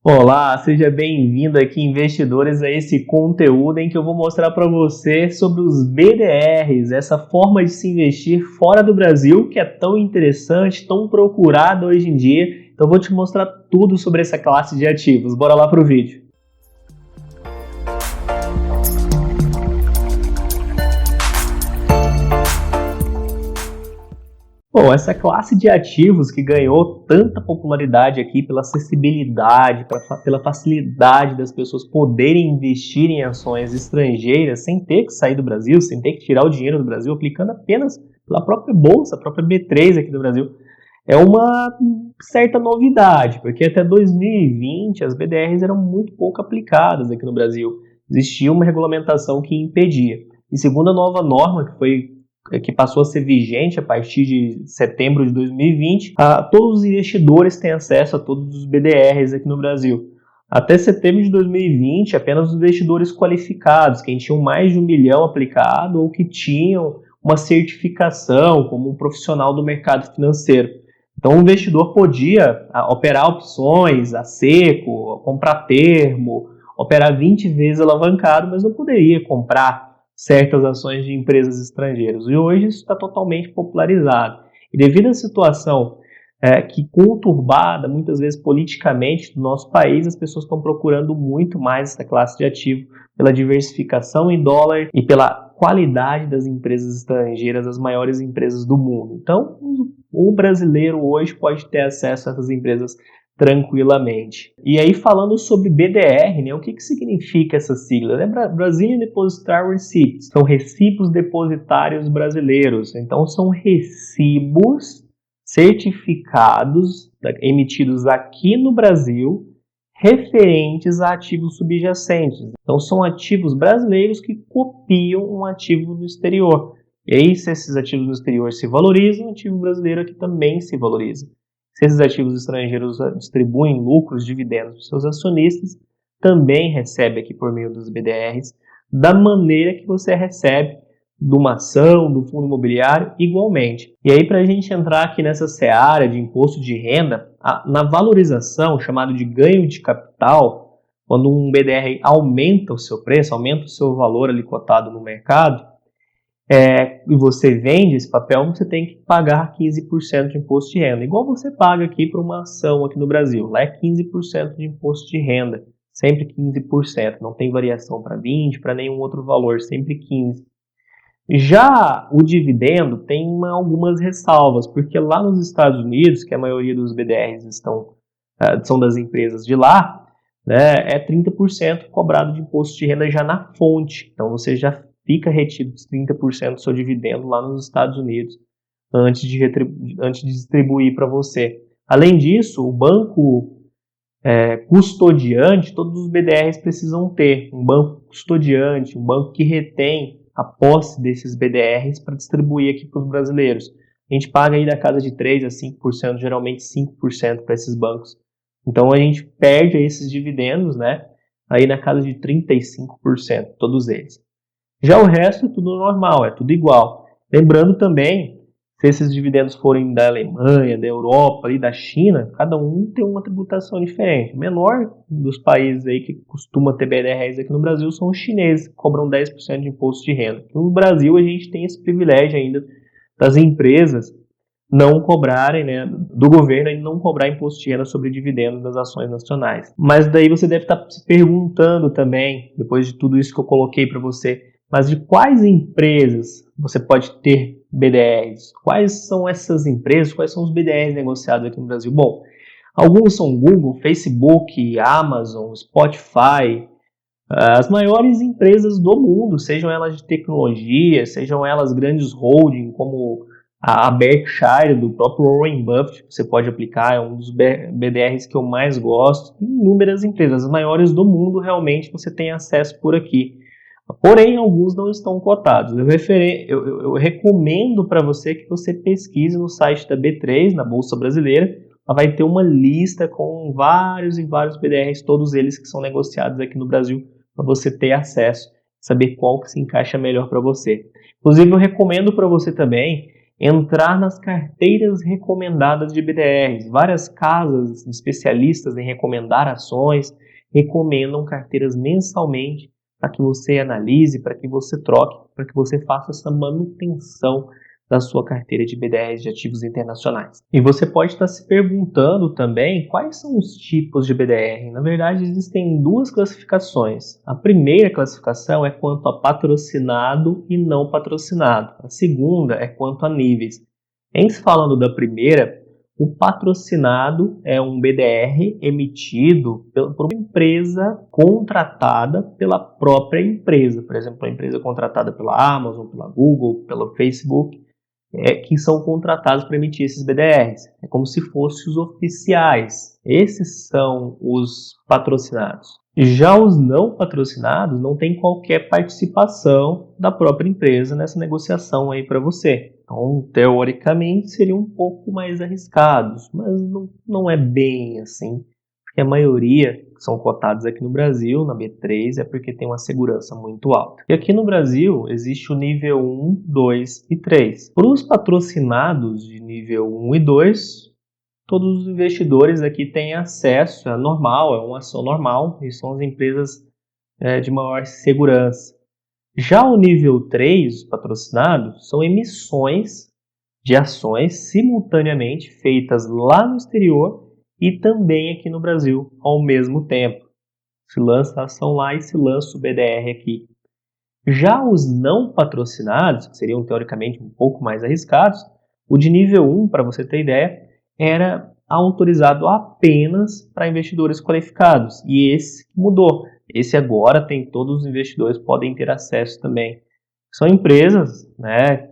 Olá, seja bem-vindo aqui, investidores, a esse conteúdo em que eu vou mostrar para você sobre os BDRs, essa forma de se investir fora do Brasil, que é tão interessante, tão procurada hoje em dia. Então eu vou te mostrar tudo sobre essa classe de ativos. Bora lá para o vídeo. Bom, essa classe de ativos que ganhou tanta popularidade aqui pela acessibilidade, pela facilidade das pessoas poderem investir em ações estrangeiras sem ter que sair do Brasil, sem ter que tirar o dinheiro do Brasil, aplicando apenas pela própria bolsa, a própria B3 aqui do Brasil, é uma certa novidade, porque até 2020 as BDRs eram muito pouco aplicadas aqui no Brasil. Existia uma regulamentação que impedia. E segundo a nova norma que passou a ser vigente a partir de setembro de 2020, todos os investidores têm acesso a todos os BDRs aqui no Brasil. Até setembro de 2020, apenas os investidores qualificados, quem tinham mais de 1 milhão aplicado ou que tinham uma certificação como um profissional do mercado financeiro. Então, o investidor podia operar opções a seco, comprar termo, operar 20 vezes alavancado, mas não poderia comprar certas ações de empresas estrangeiras. E hoje isso está totalmente popularizado. E devido à situação que conturbada, muitas vezes politicamente, do nosso país, as pessoas estão procurando muito mais essa classe de ativo pela diversificação em dólar e pela qualidade das empresas estrangeiras, as maiores empresas do mundo. Então, o brasileiro hoje pode ter acesso a essas empresas tranquilamente. E aí, falando sobre BDR, né, o que significa essa sigla? Né? Brazilian Depositary Receipts, são recibos depositários brasileiros. Então, são recibos certificados emitidos aqui no Brasil referentes a ativos subjacentes. Então, são ativos brasileiros que copiam um ativo no exterior. E aí, se esses ativos no exterior se valorizam, o ativo brasileiro aqui também se valoriza. Se esses ativos estrangeiros distribuem lucros, dividendos para seus acionistas, também recebe aqui por meio dos BDRs, da maneira que você recebe de uma ação, do fundo imobiliário, igualmente. E aí, para a gente entrar aqui nessa seara de imposto de renda, na valorização, chamado de ganho de capital, quando um BDR aumenta o seu preço, aumenta o seu valor ali cotado no mercado, e você vende esse papel, você tem que pagar 15% de imposto de renda. Igual você paga aqui para uma ação aqui no Brasil. Lá é 15% de imposto de renda. Sempre 15%. Não tem variação para 20%, para nenhum outro valor. Sempre 15%. Já o dividendo tem algumas ressalvas, porque lá nos Estados Unidos, que a maioria dos BDRs são das empresas de lá, né, é 30% cobrado de imposto de renda já na fonte. Então você já fica retido os 30% do seu dividendo lá nos Estados Unidos antes de distribuir para você. Além disso, o banco custodiante, todos os BDRs precisam ter um banco custodiante, um banco que retém a posse desses BDRs para distribuir aqui para os brasileiros. A gente paga aí da casa de 3% a 5%, geralmente 5% para esses bancos. Então a gente perde esses dividendos, né? Aí na casa de 35%, todos eles. Já o resto é tudo normal, é tudo igual. Lembrando também, se esses dividendos forem da Alemanha, da Europa e da China, cada um tem uma tributação diferente. O menor dos países aí que costuma ter BDRs aqui no Brasil são os chineses, que cobram 10% de imposto de renda. No Brasil a gente tem esse privilégio ainda das empresas não cobrarem, né, do governo ainda não cobrar imposto de renda sobre dividendos das ações nacionais. Mas daí você deve estar se perguntando também, depois de tudo isso que eu coloquei para você, mas de quais empresas você pode ter BDRs? Quais são essas empresas? Quais são os BDRs negociados aqui no Brasil? Bom, alguns são Google, Facebook, Amazon, Spotify, as maiores empresas do mundo, sejam elas de tecnologia, sejam elas grandes holding, como a Berkshire, do próprio Warren Buffett, que você pode aplicar, é um dos BDRs que eu mais gosto. Inúmeras empresas, as maiores do mundo, realmente você tem acesso por aqui. Porém, alguns não estão cotados. Eu recomendo para você que você pesquise no site da B3, na Bolsa Brasileira. Ela vai ter uma lista com vários e vários BDRs, todos eles que são negociados aqui no Brasil, para você ter acesso, saber qual que se encaixa melhor para você. Inclusive, eu recomendo para você também entrar nas carteiras recomendadas de BDRs. Várias casas especialistas em recomendar ações recomendam carteiras mensalmente para que você analise, para que você troque, para que você faça essa manutenção da sua carteira de BDRs de ativos internacionais. E você pode estar se perguntando também quais são os tipos de BDR. Na verdade, existem duas classificações. A primeira classificação é quanto a patrocinado e não patrocinado. A segunda é quanto a níveis. Em se falando da primeira, o patrocinado é um BDR emitido por uma empresa contratada pela própria empresa. Por exemplo, a empresa contratada pela Amazon, pela Google, pelo Facebook, que são contratados para emitir esses BDRs. É como se fossem os oficiais. Esses são os patrocinados. Já os não patrocinados não têm qualquer participação da própria empresa nessa negociação aí para você. Então, teoricamente, seriam um pouco mais arriscados, mas não é bem assim, porque a maioria que são cotados aqui no Brasil, na B3, é porque tem uma segurança muito alta. E aqui no Brasil existe o nível 1, 2 e 3. Para os patrocinados de nível 1 e 2, todos os investidores aqui têm acesso, é normal, é uma ação normal, e são as empresas de maior segurança. Já o nível 3, os patrocinados, são emissões de ações simultaneamente feitas lá no exterior e também aqui no Brasil ao mesmo tempo. Se lança a ação lá e se lança o BDR aqui. Já os não patrocinados, que seriam teoricamente um pouco mais arriscados, o de nível 1, para você ter ideia, era autorizado apenas para investidores qualificados. E esse mudou. Esse agora tem todos os investidores podem ter acesso também. São empresas, né,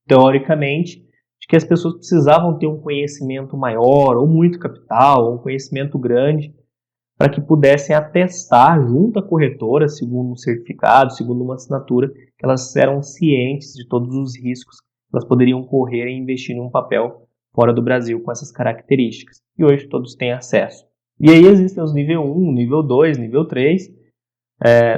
teoricamente, de que as pessoas precisavam ter um conhecimento maior, ou muito capital, ou um conhecimento grande, para que pudessem atestar junto à corretora, segundo um certificado, segundo uma assinatura, que elas eram cientes de todos os riscos que elas poderiam correr em investir em um papel fora do Brasil com essas características. E hoje todos têm acesso. E aí existem os nível 1, nível 2, nível 3,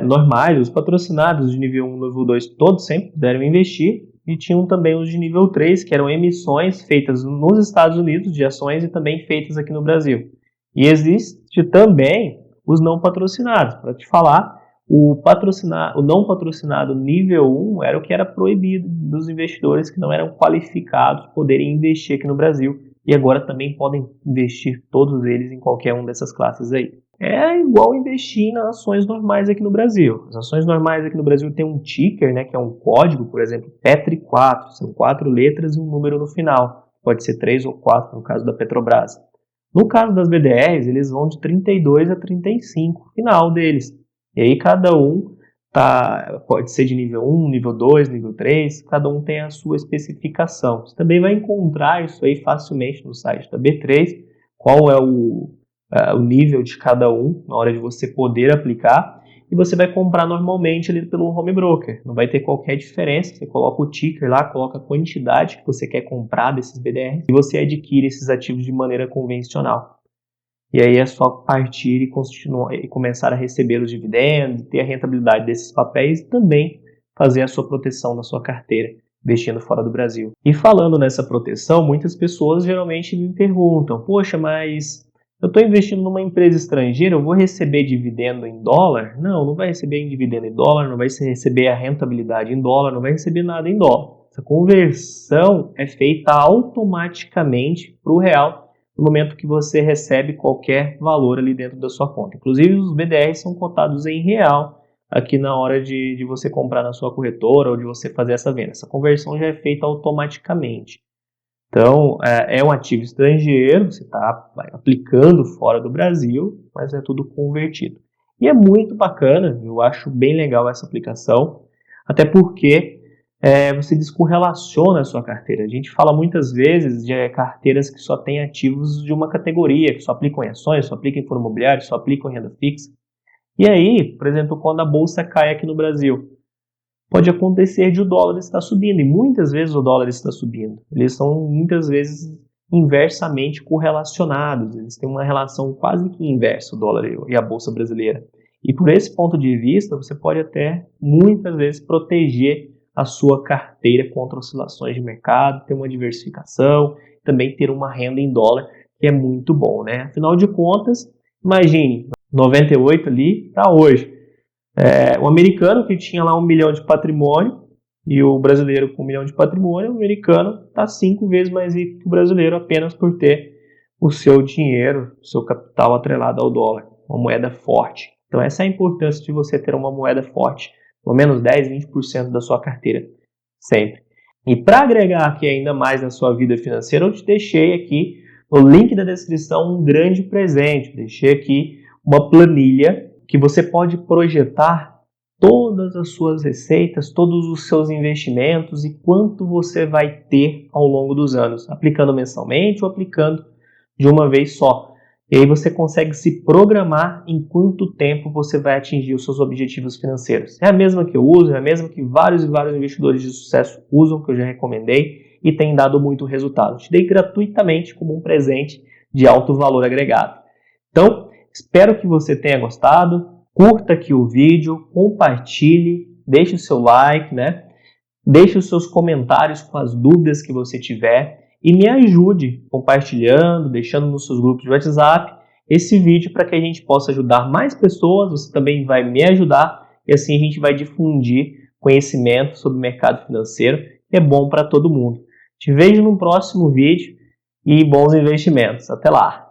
normais, os patrocinados de nível 1 e nível 2 todos sempre puderam investir, e tinham também os de nível 3, que eram emissões feitas nos Estados Unidos de ações e também feitas aqui no Brasil. E existe também os não patrocinados. Para te falar, o não patrocinado nível 1 era o que era proibido dos investidores que não eram qualificados poderem investir aqui no Brasil. E agora também podem investir todos eles em qualquer uma dessas classes aí. É igual investir nas ações normais aqui no Brasil. As ações normais aqui no Brasil tem um ticker, né, que é um código, por exemplo, PETRI4. São 4 letras e um número no final. Pode ser 3 ou 4 no caso da Petrobras. No caso das BDRs, eles vão de 32 a 35, final deles. E aí cada um pode ser de nível 1, nível 2, nível 3, cada um tem a sua especificação. Você também vai encontrar isso aí facilmente no site da B3, qual é o nível de cada um na hora de você poder aplicar, e você vai comprar normalmente ali pelo home broker. Não vai ter qualquer diferença, você coloca o ticker lá, coloca a quantidade que você quer comprar desses BDRs e você adquire esses ativos de maneira convencional. E aí é só partir e começar a receber os dividendos, ter a rentabilidade desses papéis e também fazer a sua proteção na sua carteira, investindo fora do Brasil. E falando nessa proteção, muitas pessoas geralmente me perguntam, poxa, mas eu estou investindo numa empresa estrangeira, eu vou receber dividendo em dólar? Não, não vai receber dividendo em dólar, não vai receber a rentabilidade em dólar, não vai receber nada em dólar. Essa conversão é feita automaticamente para o real no momento que você recebe qualquer valor ali dentro da sua conta. Inclusive, os BDRs são cotados em real aqui na hora de você comprar na sua corretora ou de você fazer essa venda. Essa conversão já é feita automaticamente. Então, é um ativo estrangeiro, você está aplicando fora do Brasil, mas é tudo convertido. E é muito bacana, eu acho bem legal essa aplicação, até porque você descorrelaciona a sua carteira. A gente fala muitas vezes de carteiras que só têm ativos de uma categoria, que só aplicam em ações, só aplicam em fundo imobiliário, só aplicam em renda fixa. E aí, por exemplo, quando a bolsa cai aqui no Brasil, pode acontecer de o dólar estar subindo, e muitas vezes o dólar está subindo. Eles são muitas vezes inversamente correlacionados, eles têm uma relação quase que inversa, o dólar e a bolsa brasileira. E por esse ponto de vista, você pode até muitas vezes proteger a sua carteira contra oscilações de mercado, ter uma diversificação, também ter uma renda em dólar, que é muito bom, né? Afinal de contas, imagine, 98 ali para hoje. O americano que tinha lá 1 milhão de patrimônio e o brasileiro com 1 milhão de patrimônio, o americano está 5 vezes mais rico que o brasileiro apenas por ter o seu dinheiro, o seu capital atrelado ao dólar, uma moeda forte. Então essa é a importância de você ter uma moeda forte, pelo menos 10, 20% da sua carteira, sempre. E para agregar aqui ainda mais na sua vida financeira, eu te deixei aqui no link da descrição um grande presente. Deixei aqui uma planilha que você pode projetar todas as suas receitas, todos os seus investimentos e quanto você vai ter ao longo dos anos, aplicando mensalmente ou aplicando de uma vez só. E aí você consegue se programar em quanto tempo você vai atingir os seus objetivos financeiros. É a mesma que eu uso, é a mesma que vários e vários investidores de sucesso usam, que eu já recomendei, e tem dado muito resultado. Te dei gratuitamente como um presente de alto valor agregado. Então, espero que você tenha gostado. Curta aqui o vídeo, compartilhe, deixe o seu like, né? Deixe os seus comentários com as dúvidas que você tiver e me ajude compartilhando, deixando nos seus grupos de WhatsApp esse vídeo para que a gente possa ajudar mais pessoas. Você também vai me ajudar e assim a gente vai difundir conhecimento sobre o mercado financeiro, que é bom para todo mundo. Te vejo no próximo vídeo e bons investimentos. Até lá!